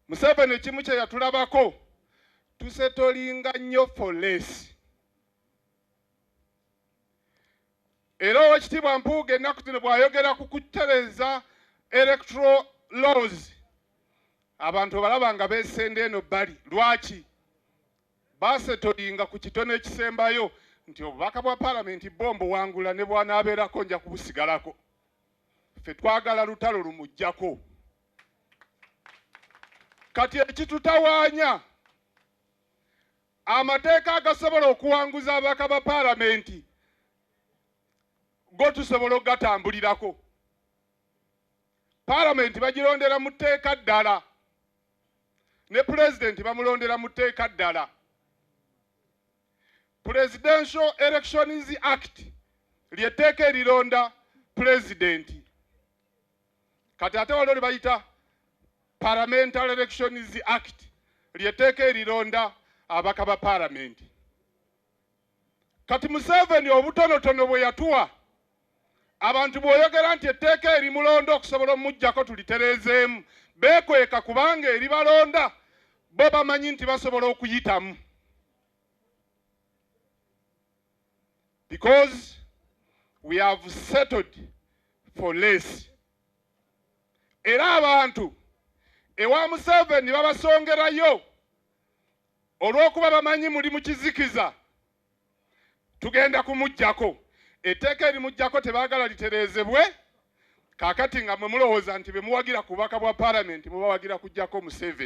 Museveni kimu kye yatulabako tusetolinga nnyo for less. Era Oweekitiibwa Mpuuga ennaku zino bw'ayogera ku kutereza electoral laws, abantu balaba nga beesenda eno bbali. Lwaki? Basetolinga ku kitono ekisembayo nti obubaka bwa paalamenti bombo wangula ne bwanaabeerako nja kubusigalako. Ffe twagala lutalo lumujjako. Kati ekitutawaanya amateeka agasobola okuwanguza ababaka ba paalamenti go tusobola ogatambulirako. Paalamenti bagirondera mu tteeka ddala, ne pulezidenti bamulondera mu tteeka ddala. Presidential Elections Act ly'etteeka erironda pulezidenti. Kati ate waliwo bayita Parliamentary Elections Act ly'etteeka erironda ababaka ba paalamenti. Kati Museveni obutonotono bwe yatuwa, abantu bw'oyogera nti etteeka erimulonda okusobola omujjako tulitereezeemu, beekweka kubanga eribalonda bo bamanyi nti basobola okuyitamu. Because we have settled for less. Era abantu ewa Museveni babasongerayo olw'okuba bamanyi muli mu kizikiza, tugenda kumujjako. Etteeka erimujjako tebaagala litereezebwe, kaakati nga mwe mulowooza nti be muwagira ku bubaka bwa paalamenti mubawagira kujjako Museveni.